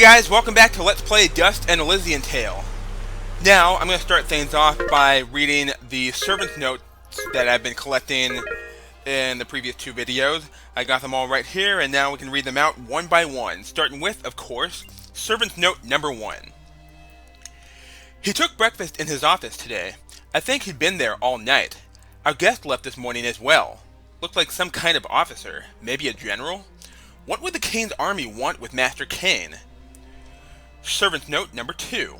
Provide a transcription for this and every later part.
guys, welcome back to Let's Play Dust and Elysian Tale. Now, I'm going to start things off by reading the servant's notes that I've been collecting in the previous two videos. I got them all right here, and now we can read them out one by one, starting with, of course, servant's note number 1. He took breakfast in his office today. I think he'd been there all night. Our guest left this morning as well. Looked like some kind of officer, maybe a general? What would the Kane's army want with Master Kane? Servant's note number 2.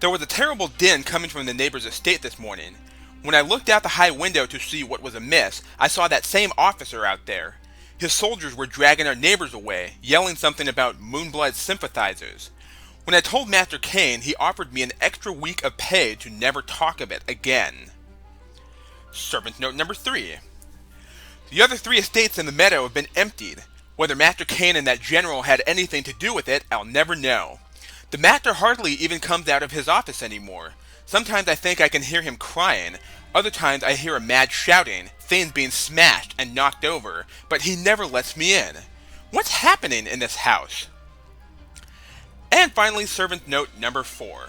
There was a terrible din coming from the neighbor's estate this morning. When I looked out the high window to see what was amiss, I saw that same officer out there. His soldiers were dragging our neighbors away, yelling something about Moonblood sympathizers. When I told Master Kane, he offered me an extra week of pay to never talk of it again. Servant's note number 3. The other 3 estates in the meadow have been emptied. Whether Master Kane and that general had anything to do with it, I'll never know. The master hardly even comes out of his office anymore. Sometimes I think I can hear him crying. Other times I hear a mad shouting, things being smashed and knocked over, but he never lets me in. What's happening in this house? And finally, servant note number 4.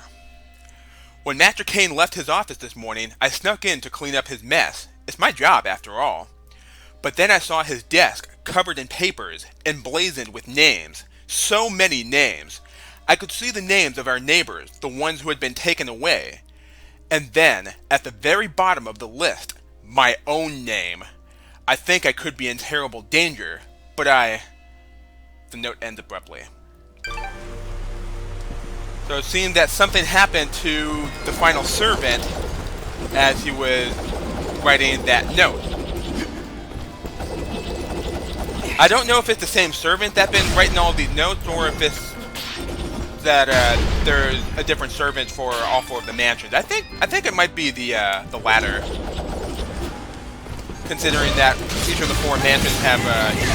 When Master Kane left his office this morning, I snuck in to clean up his mess. It's my job, after all. But then I saw his desk covered in papers, emblazoned with names. So many names. I could see the names of our neighbors, the ones who had been taken away. And then, at the very bottom of the list, my own name. I think I could be in terrible danger, but The note ends abruptly. So it seemed that something happened to the final servant as he was writing that note. I don't know if it's the same servant that's been writing all these notes, or if it's that there's a different servant for all 4 of the mansions. I think it might be the latter, considering that each of the 4 mansions have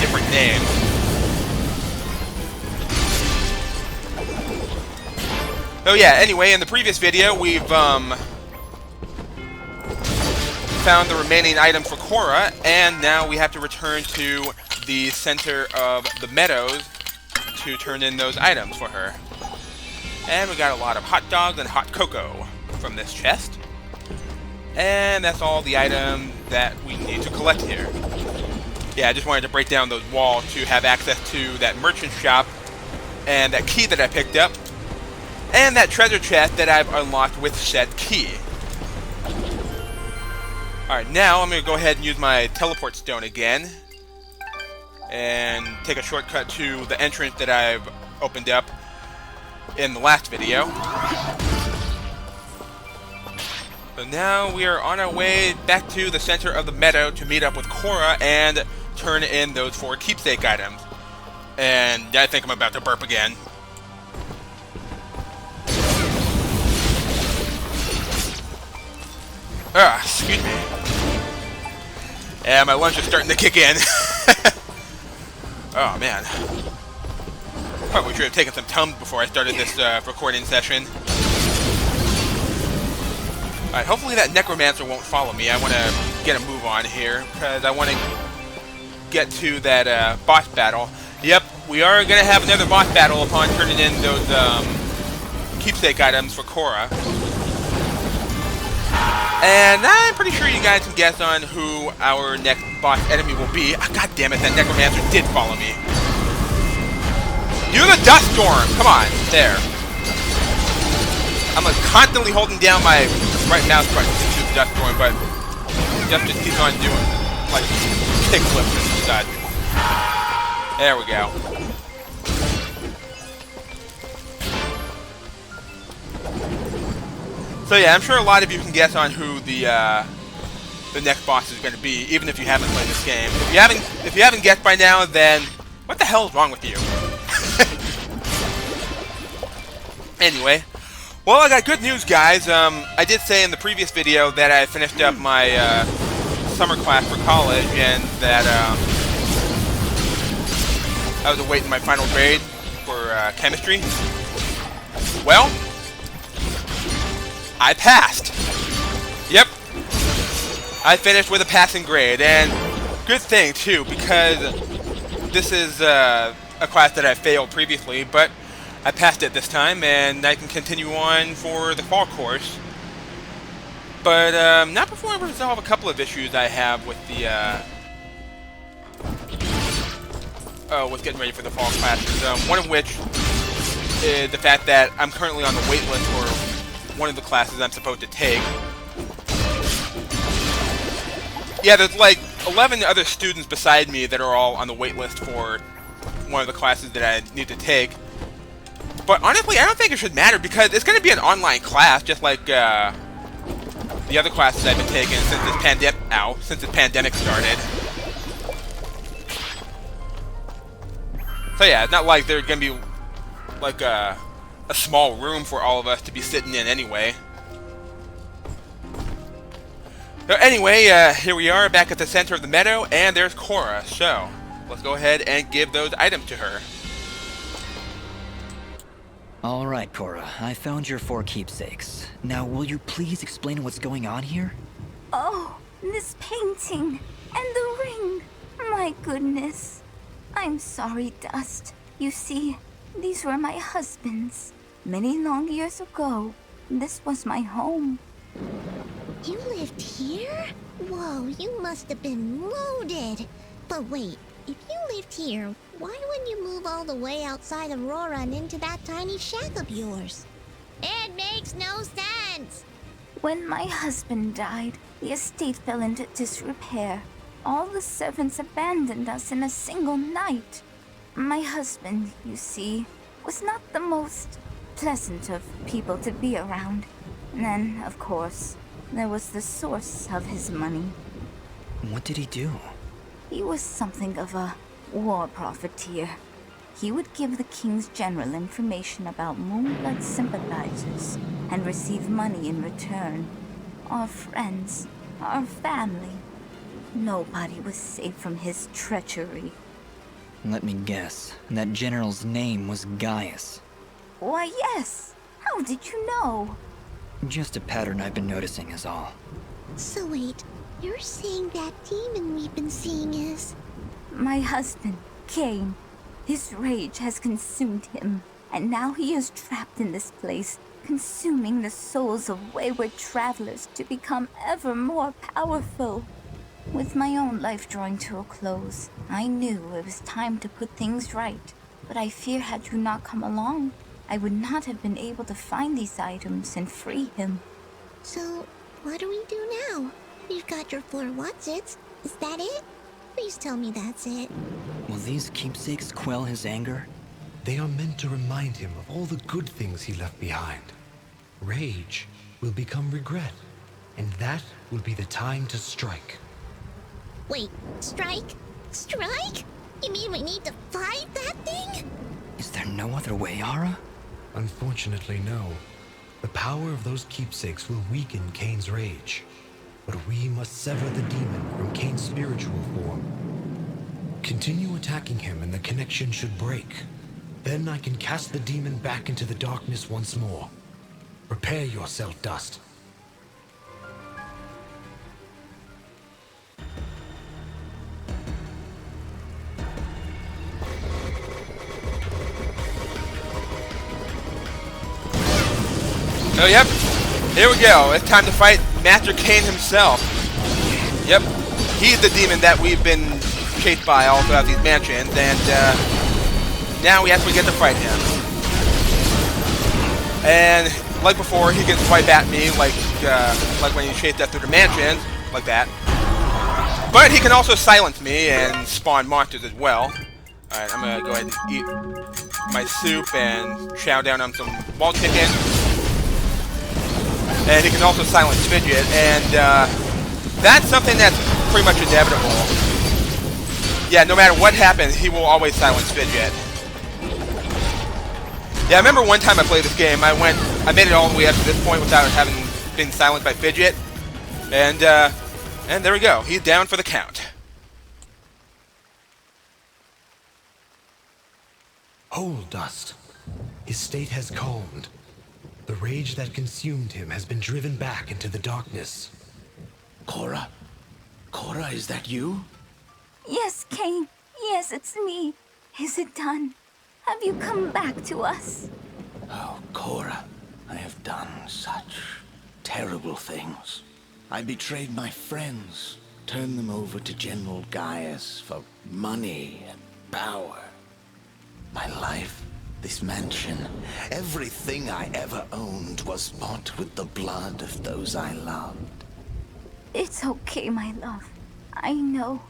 different names. Oh yeah, anyway, in the previous video, we've found the remaining items for Cora, and now we have to return to the center of the meadows to turn in those items for her. And we got a lot of hot dogs and hot cocoa from this chest. And that's all the items that we need to collect here. Yeah, I just wanted to break down those walls to have access to that merchant shop, and that key that I picked up, and that treasure chest that I've unlocked with said key. Alright, now I'm going to go ahead and use my teleport stone again, and take a shortcut to the entrance that I've opened up in the last video. So now we are on our way back to the center of the meadow to meet up with Cora and turn in those 4 keepsake items. And I think I'm about to burp again. Excuse me. Yeah, my lunch is starting to kick in. Oh, man. Probably should have taken some Tums before I started this recording session. Alright, hopefully that necromancer won't follow me. I want to get a move on here, because I want to get to that boss battle. Yep, we are going to have another boss battle upon turning in those keepsake items for Cora. And I'm pretty sure you guys can guess on who our next boss enemy will be. Ah, God damn it, that necromancer did follow me. Do the dust storm! Come on, there. I'm constantly holding down my right mouse button to do the dust storm, but Jeff just keeps on doing like kick flips and such. There we go. So yeah, I'm sure a lot of you can guess on who the next boss is going to be, even if you haven't played this game. If you haven't guessed by now, then what the hell is wrong with you? Anyway, well, I got good news, guys. I did say in the previous video that I finished up my summer class for college, and that I was awaiting my final grade for chemistry. Well, I passed. Yep. I finished with a passing grade, and good thing, too, because this is a a class that I failed previously, but I passed it this time, and I can continue on for the fall course. But not before I resolve a couple of issues I have with the with getting ready for the fall classes. One of which is the fact that I'm currently on the wait list for one of the classes I'm supposed to take. Yeah, there's like 11 other students beside me that are all on the wait list for one of the classes that I need to take. But honestly, I don't think it should matter because it's going to be an online class, just like the other classes I've been taking since this pandemic started. So yeah, it's not like there's going to be like a small room for all of us to be sitting in anyway. So anyway, here we are back at the center of the meadow, and there's Cora. So let's go ahead and give those items to her. All right, Cora. I found your 4 keepsakes. Now, will you please explain what's going on here? Oh, this painting and the ring. My goodness. I'm sorry, Dust. You see, these were my husband's. Many long years ago, this was my home. You lived here? Whoa, you must have been loaded. But wait, if you lived here, why wouldn't you move all the way outside Aurora and into that tiny shack of yours? It makes no sense! When my husband died, the estate fell into disrepair. All the servants abandoned us in a single night. My husband, you see, was not the most pleasant of people to be around. And then, of course, there was the source of his money. What did he do? He was something of a war profiteer. He would give the king's general information about Moonblood sympathizers and receive money in return. Our friends, our family. Nobody was safe from his treachery. Let me guess. That general's name was Gaius. Why, yes. How did you know? Just a pattern I've been noticing is all. So wait, you're saying that demon we've been seeing is... My husband, Kane. His rage has consumed him, and now he is trapped in this place, consuming the souls of wayward travelers to become ever more powerful. With my own life drawing to a close, I knew it was time to put things right. But I fear had you not come along, I would not have been able to find these items and free him. So, what do we do now? We've got your 4 what's-its. Is that it? Please tell me that's it. Will these keepsakes quell his anger? They are meant to remind him of all the good things he left behind. Rage will become regret, and that will be the time to strike. Wait, strike? Strike? You mean we need to fight that thing? Is there no other way, Ara? Unfortunately, no. The power of those keepsakes will weaken Kane's rage. But we must sever the demon from Kane's spiritual form. Continue attacking him and the connection should break. Then I can cast the demon back into the darkness once more. Prepare yourself, Dust. Oh, yep. Here we go. It's time to fight Master Kane himself. Yep. He's the demon that we've been chased by all throughout these mansions, and now we actually get to fight him. And like before, he can swipe at me like when he chased us through the mansions, like that. But he can also silence me and spawn monsters as well. Alright, I'm gonna go ahead and eat my soup and chow down on some wall chicken. And he can also silence Fidget, and that's something that's pretty much inevitable. Yeah, no matter what happens, he will always silence Fidget. Yeah, I remember one time I played this game, I made it all the way up to this point without having been silenced by Fidget. And there we go, he's down for the count. Hold, Dust. His state has calmed. The rage that consumed him has been driven back into the darkness. Cora? Cora, is that you? Yes, Kane. Yes, it's me. Is it done? Have you come back to us? Oh, Cora, I have done such terrible things. I betrayed my friends, turned them over to General Gaius for money and power. My life, this mansion, everything I ever owned was bought with the blood of those I loved. It's okay, my love. I know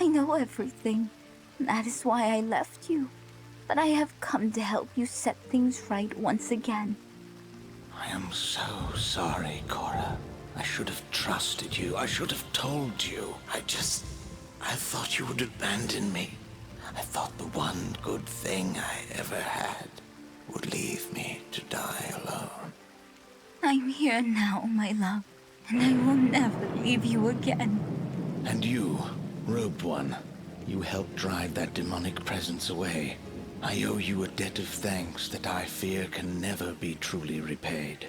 everything. That is why I left you. But I have come to help you set things right once again. I am so sorry, Cora. I should have trusted you. I should have told you. I thought you would abandon me. I thought the one good thing I ever had would leave me to die alone. I'm here now, my love, and I will never leave you again. And you, Robed One, you helped drive that demonic presence away. I owe you a debt of thanks that I fear can never be truly repaid.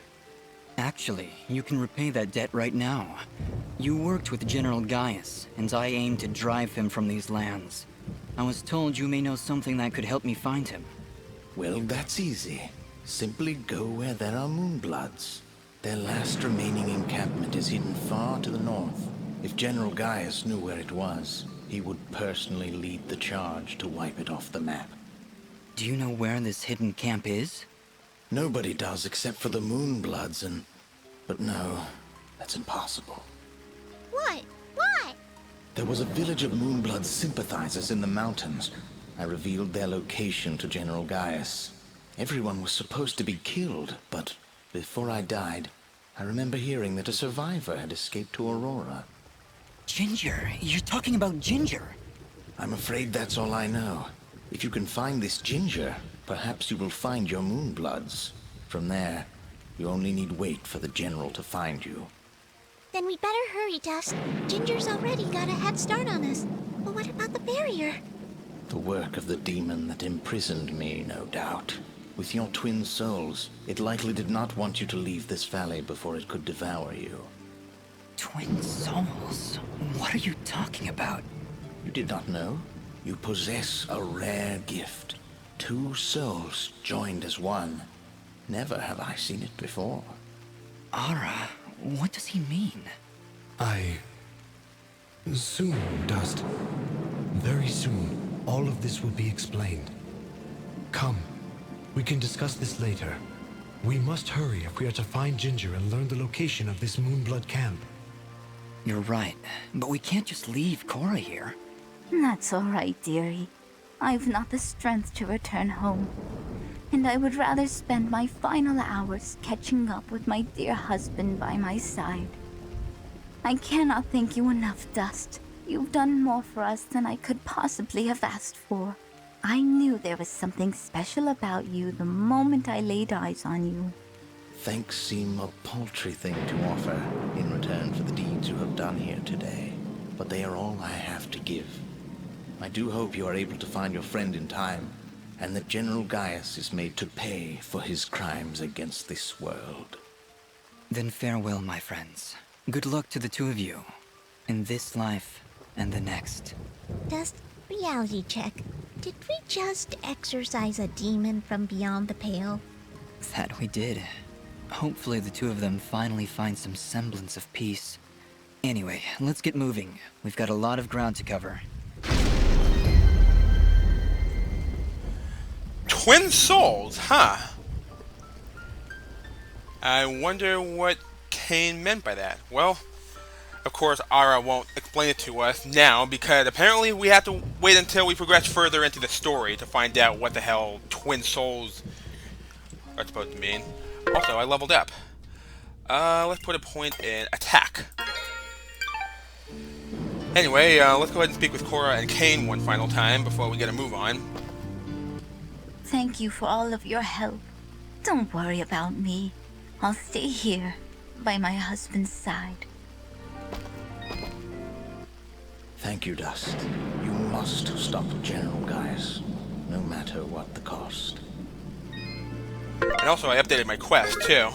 Actually, you can repay that debt right now. You worked with General Gaius, and I aim to drive him from these lands. I was told you may know something that could help me find him. Well, that's easy. Simply go where there are Moonbloods. Their last remaining encampment is hidden far to the north. If General Gaius knew where it was, he would personally lead the charge to wipe it off the map. Do you know where this hidden camp is? Nobody does except for the Moonbloods But no, that's impossible. What? What? There was a village of Moonblood sympathizers in the mountains. I revealed their location to General Gaius. Everyone was supposed to be killed, but before I died, I remember hearing that a survivor had escaped to Aurora. Ginger? You're talking about Ginger? I'm afraid that's all I know. If you can find this Ginger, perhaps you will find your Moonbloods. From there, you only need wait for the General to find you. Then we better hurry, Dust. Ginger's already got a head start on us. But what about the barrier? The work of the demon that imprisoned me, no doubt. With your twin souls, it likely did not want you to leave this valley before it could devour you. Twin souls? What are you talking about? You did not know? You possess a rare gift. 2 souls joined as one. Never have I seen it before. Ara, what does he mean? Soon, Dust. Very soon, all of this will be explained. Come, we can discuss this later. We must hurry if we are to find Ginger and learn the location of this Moonblood camp. You're right, but we can't just leave Cora here. That's all right, dearie. I've not the strength to return home. And I would rather spend my final hours catching up with my dear husband by my side. I cannot thank you enough, Dust. You've done more for us than I could possibly have asked for. I knew there was something special about you the moment I laid eyes on you. Thanks seem a paltry thing to offer in return for the deeds you have done here today, but they are all I have to give. I do hope you are able to find your friend in time, and that General Gaius is made to pay for his crimes against this world. Then farewell, my friends. Good luck to the 2 of you, in this life and the next. Dust, reality check. Did we just exorcise a demon from beyond the pale? That we did. Hopefully the 2 of them finally find some semblance of peace. Anyway, let's get moving. We've got a lot of ground to cover. Twin souls, huh? I wonder what Kane meant by that. Well, of course, Ara won't explain it to us now because apparently we have to wait until we progress further into the story to find out what the hell twin souls are supposed to mean. Also, I leveled up. Let's put a point in attack. Anyway, let's go ahead and speak with Cora and Kane one final time before we get a move on. Thank you for all of your help. Don't worry about me. I'll stay here, by my husband's side. Thank you, Dust. You must stop General Gaius, no matter what the cost. And also, I updated my quest, too.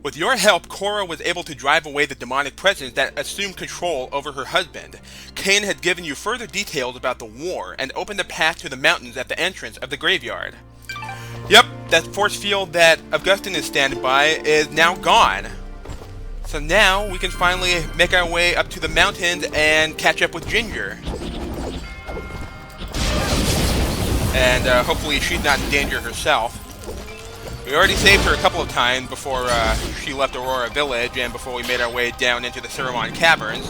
With your help, Cora was able to drive away the demonic presence that assumed control over her husband. Kane had given you further details about the war and opened a path to the mountains at the entrance of the graveyard. Yep, that force field that Augustin is standing by is now gone. So now we can finally make our way up to the mountains and catch up with Ginger. And hopefully she's not in danger herself. We already saved her a couple of times before she left Aurora Village and before we made our way down into the Ceramon Caverns.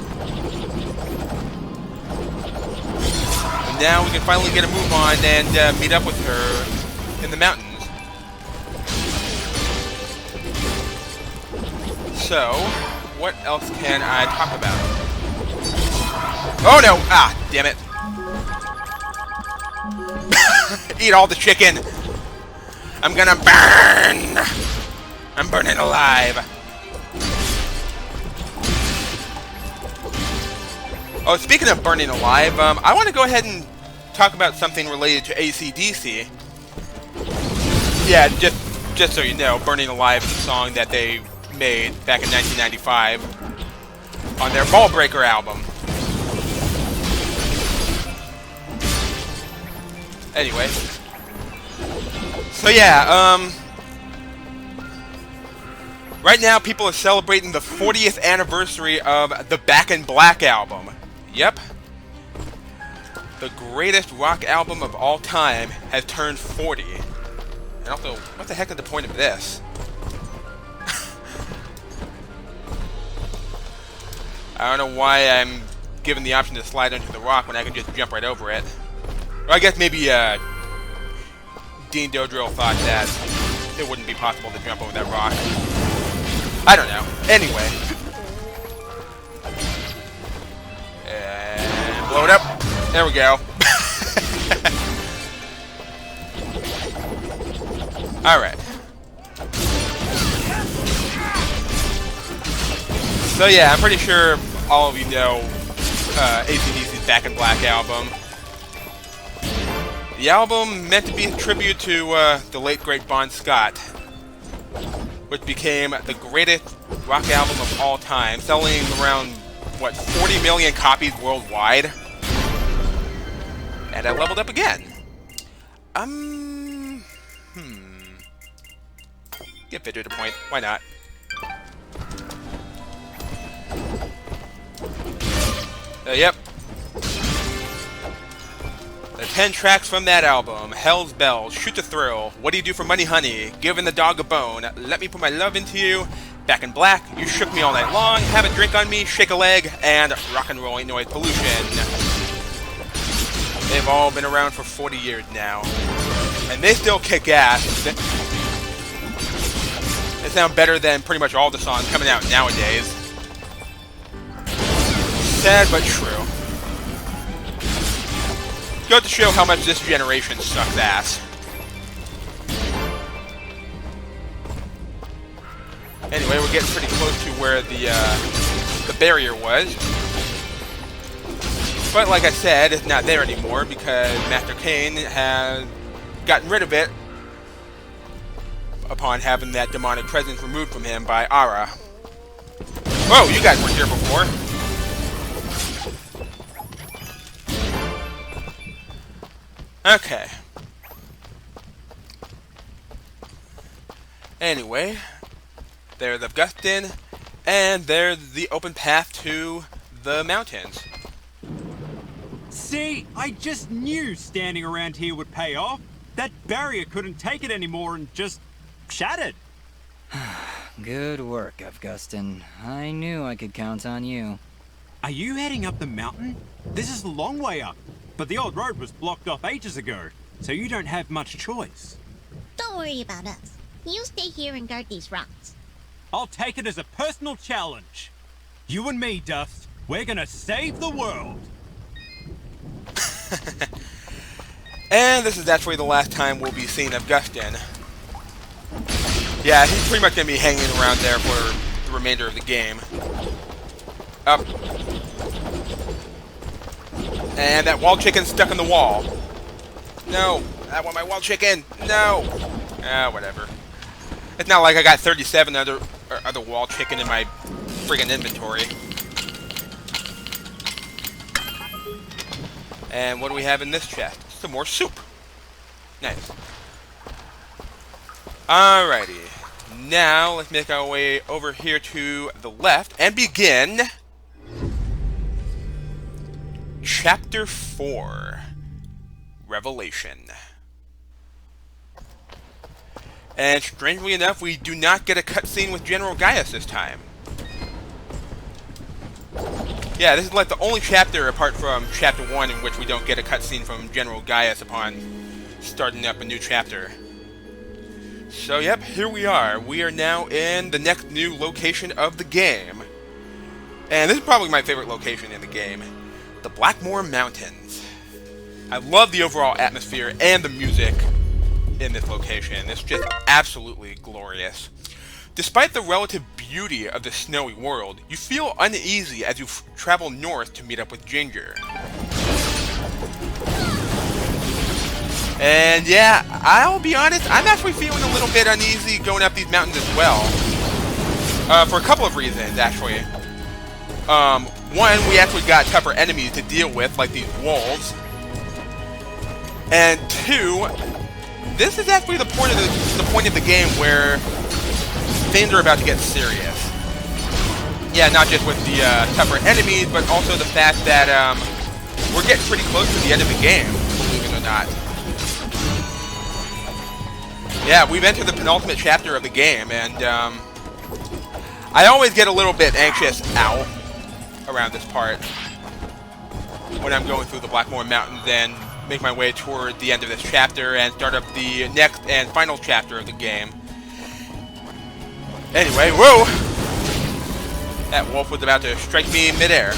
And now we can finally get a move on and meet up with her in the mountains. So, what else can I talk about? Oh no! Ah, damn it. Eat all the chicken! I'm gonna burn! I'm burning alive. Oh, speaking of burning alive, I want to go ahead and talk about something related to AC/DC. Yeah, just so you know, Burning Alive is a song that they made back in 1995 on their Ball Breaker album. Anyway. So yeah, right now people are celebrating the 40th anniversary of the Back in Black album. Yep. The greatest rock album of all time has turned 40. And also, what the heck is the point of this? I don't know why I'm given the option to slide under the rock when I can just jump right over it. Or I guess maybe Dean Dodrill thought that it wouldn't be possible to jump over that rock. I don't know. Anyway. And blow it up. There we go. Alright. So yeah, I'm pretty sure all of you know AC/DC's Back in Black album. The album meant to be a tribute to the late great Bon Scott, which became the greatest rock album of all time, selling around, what, 40 million copies worldwide? And I leveled up again. Get Victor to point. Why not? Yep. The 10 tracks from that album: Hell's Bells, Shoot to Thrill, What Do You Do for Money Honey, Giving the Dog a Bone, Let Me Put My Love Into You, Back in Black, You Shook Me All Night Long, Have a Drink on Me, Shake a Leg, and Rock and Roll Ain't Noise Pollution. They've all been around for 40 years now. And they still kick ass. They sound better than pretty much all the songs coming out nowadays. Sad but true. Go to show how much this generation sucks ass. Anyway, we're getting pretty close to where the barrier was. But like I said, it's not there anymore because Master Kane has gotten rid of it upon having that demonic presence removed from him by Ara. Whoa, you guys weren't here before. Okay. Anyway, there's Augustin, and there's the open path to the mountains. See, I just knew standing around here would pay off. That barrier couldn't take it anymore and just shattered. Good work, Augustin. I knew I could count on you. Are you heading up the mountain? This is a long way up, but the old road was blocked off ages ago, so you don't have much choice. Don't worry about us. You stay here and guard these rocks. I'll take it as a personal challenge. You and me, Dust, we're gonna save the world. And this is actually the last time we'll be seeing Augustin. Yeah, he's pretty much going to be hanging around there for the remainder of the game. Up. And that wall chicken's stuck in the wall. No, I want my wall chicken. No. Ah, whatever. It's not like I got 37 other other wall chicken in my friggin' inventory. And what do we have in this chest? Some more soup. Nice. Alrighty. Now, let's make our way over here to the left and begin Chapter 4, Revelation. And strangely enough, we do not get a cutscene with General Gaius this time. Yeah, this is like the only chapter apart from Chapter 1 in which we don't get a cutscene from General Gaius upon starting up a new chapter. So yep, here we are. We are now in the next new location of the game. And this is probably my favorite location in the game. The Blackmoore Mountains. I love the overall atmosphere and the music in this location. It's just absolutely glorious. Despite the relative beauty of the snowy world, you feel uneasy as you travel north to meet up with Ginger. And yeah, I'll be honest, I'm actually feeling a little bit uneasy going up these mountains as well. For a couple of reasons, actually. One, we actually got tougher enemies to deal with, like these wolves. And two, this is actually the point of the game where things are about to get serious. Yeah, not just with the tougher enemies, but also the fact that we're getting pretty close to the end of the game, believe it or not. Yeah, we've entered the penultimate chapter of the game, and I always get a little bit anxious, around this part when I'm going through the Blackmoore Mountains and make my way toward the end of this chapter and start up the next and final chapter of the game. Anyway, whoa! That wolf was about to strike me in midair.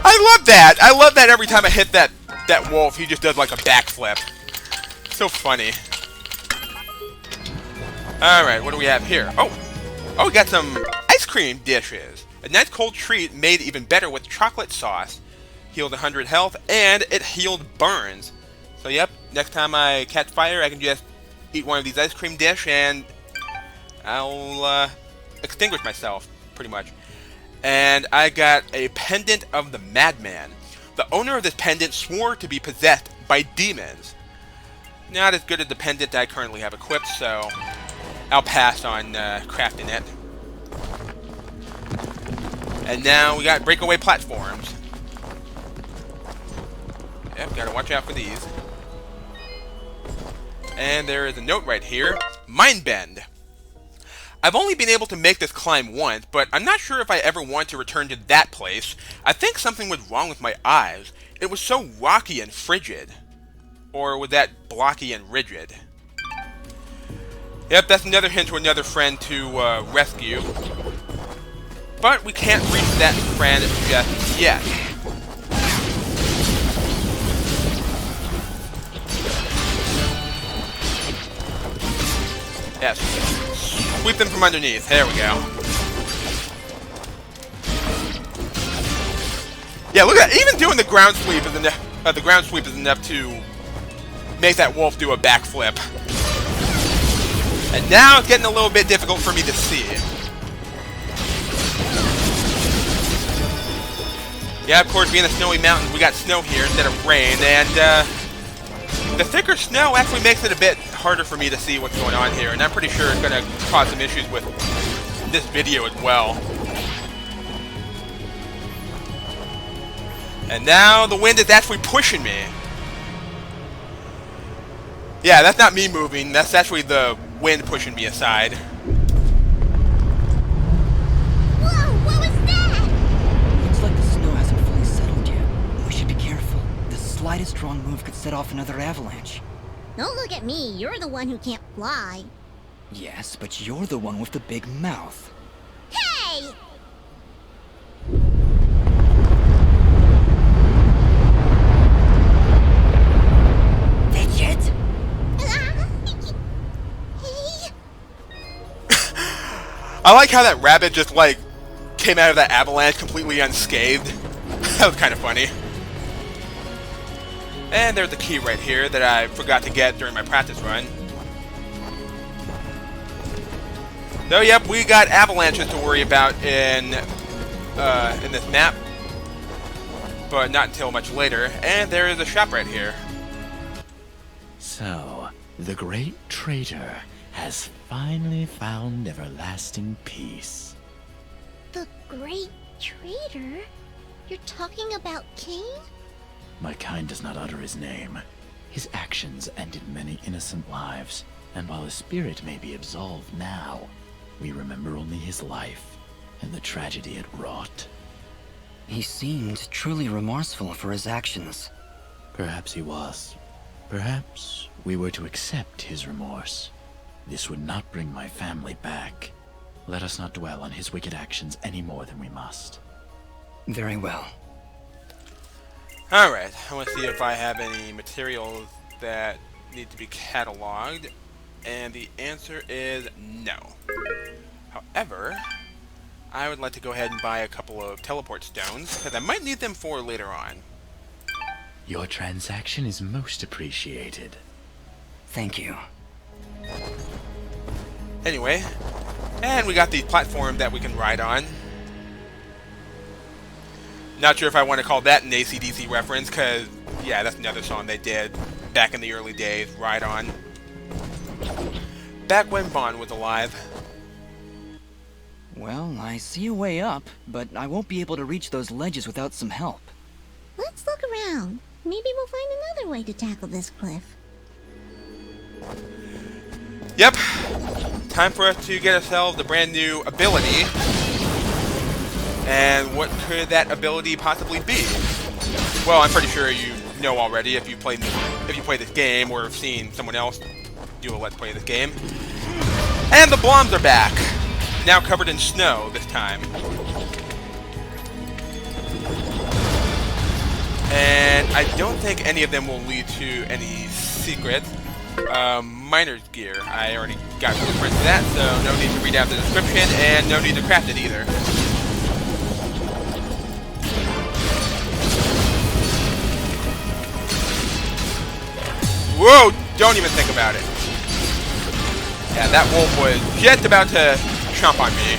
I love that! I love that every time I hit that wolf, he just does like a backflip. So funny. Alright, what do we have here? Oh, we got some ice cream dishes. A nice cold treat made even better with chocolate sauce. Healed 100 health, and it healed burns. So yep, next time I catch fire, I can just eat one of these ice cream dish and I'll extinguish myself, pretty much. And I got a Pendant of the Madman. The owner of this pendant swore to be possessed by demons. Not as good as the pendant I currently have equipped, so I'll pass on crafting it. And now we got Breakaway Platforms. Yep, gotta watch out for these. And there is a note right here. Mind Bend. I've only been able to make this climb once, but I'm not sure if I ever want to return to that place. I think something was wrong with my eyes. It was so rocky and frigid. Or was that blocky and rigid? Yep, that's another hint to another friend to rescue. But we can't reach that friend just yet. Yes. Sweep them from underneath. There we go. Yeah, look at that. Even doing the ground sweep is enough to make that wolf do a backflip. And now it's getting a little bit difficult for me to see. Yeah, of course, being a snowy mountain, we got snow here instead of rain, and the thicker snow actually makes it a bit harder for me to see what's going on here, and I'm pretty sure it's going to cause some issues with this video as well. And now the wind is actually pushing me. Yeah, that's not me moving, that's actually the wind pushing me aside. Whoa, what was that? Looks like the snow hasn't fully settled yet. We should be careful. The slightest wrong move could set off another avalanche. Don't look at me, you're the one who can't fly. Yes, but you're the one with the big mouth. Hey! Fidget! I like how that rabbit just, like, came out of that avalanche completely unscathed. That was kind of funny. And there's the key right here that I forgot to get during my practice run. So yep, we got avalanches to worry about in this map, but not until much later. And there is a shop right here. So, the great traitor has finally found everlasting peace. The Great Traitor? You're talking about Kane? My kind does not utter his name. His actions ended many innocent lives, and while his spirit may be absolved now, we remember only his life and the tragedy it wrought. He seemed truly remorseful for his actions. Perhaps he was. Perhaps we were to accept his remorse. This would not bring my family back. Let us not dwell on his wicked actions any more than we must. Very well. Alright, I want to see if I have any materials that need to be cataloged, and the answer is no. However, I would like to go ahead and buy a couple of teleport stones, because I might need them for later on. Your transaction is most appreciated. Thank you. Anyway, and we got the platform that we can ride on. Not sure if I want to call that an AC/DC reference, because, yeah, that's another song they did back in the early days, Ride On. Back when Bond was alive. Well, I see a way up, but I won't be able to reach those ledges without some help. Let's look around. Maybe we'll find another way to tackle this cliff. Yep. Time for us to get ourselves a brand new ability. And what could that ability possibly be? Well, I'm pretty sure you know already if you play this game or have seen someone else do a Let's Play this game. And the Bloms are back! Now covered in snow this time. And I don't think any of them will lead to any secrets. Miner's gear. I already got blueprints for that, so no need to read out the description, and no need to craft it either. Whoa! Don't even think about it. Yeah, that wolf was just about to chomp on me.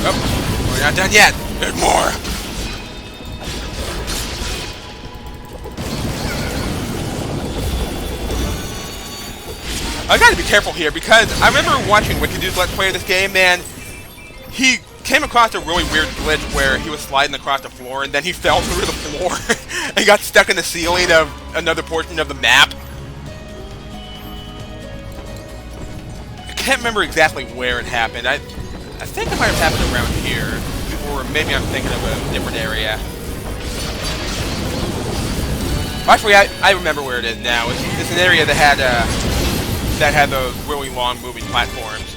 Oh, we're not done yet. There's more. I gotta be careful here because I remember watching Wicked Dude's Let's Play of this game, and he came across a really weird glitch where he was sliding across the floor and then he fell through the floor and got stuck in the ceiling of another portion of the map. I can't remember exactly where it happened. I think it might have happened around here, or maybe I'm thinking of a different area. Actually, I remember where it is now. It's an area that had those really long moving platforms.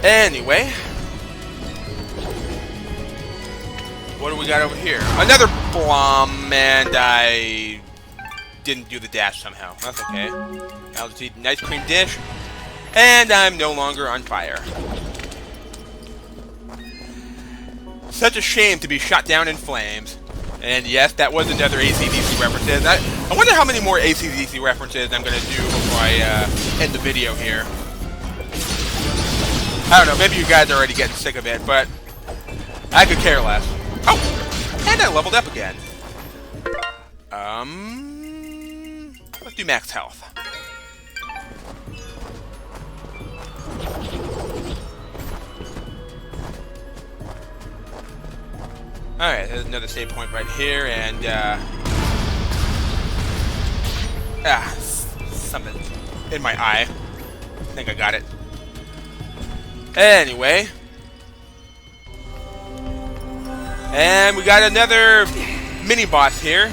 Anyway, what do we got over here? Another Blom, and I didn't do the dash somehow. That's okay. I'll just eat an ice cream dish, and I'm no longer on fire. Such a shame to be shot down in flames. And yes, that was another AC/DC references. I wonder how many more AC/DC references I'm going to do before I end the video here. I don't know, maybe you guys are already getting sick of it, but I could care less. Oh! And I leveled up again. Let's do max health. Alright, there's another save point right here, and, something in my eye. I think I got it. Anyway. And we got another mini-boss here.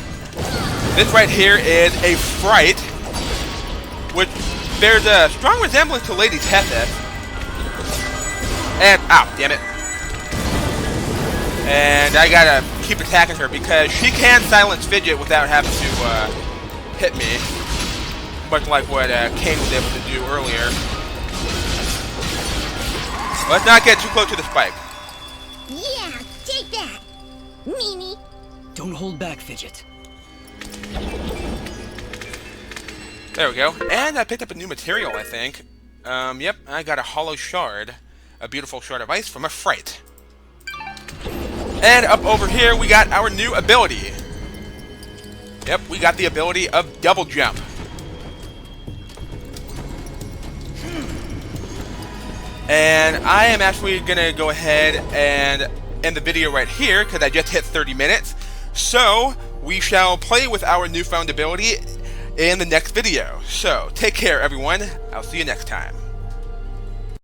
This right here is a Fright, which bears a strong resemblance to Lady Tethys. And, ow, damn it. And I gotta keep attacking her because she can silence Fidget without having to hit me. much like what Kane was able to do earlier. Let's not get too close to the spike. Yeah, take that, meanie. Don't hold back, Fidget. There we go. And I picked up a new material, I think. Yep, I got a hollow shard. A beautiful shard of ice from a fright. And up over here, we got our new ability. Yep, we got the ability of double jump. And I am actually going to go ahead and end the video right here, because I just hit 30 minutes. So, we shall play with our newfound ability in the next video. So, take care everyone. I'll see you next time.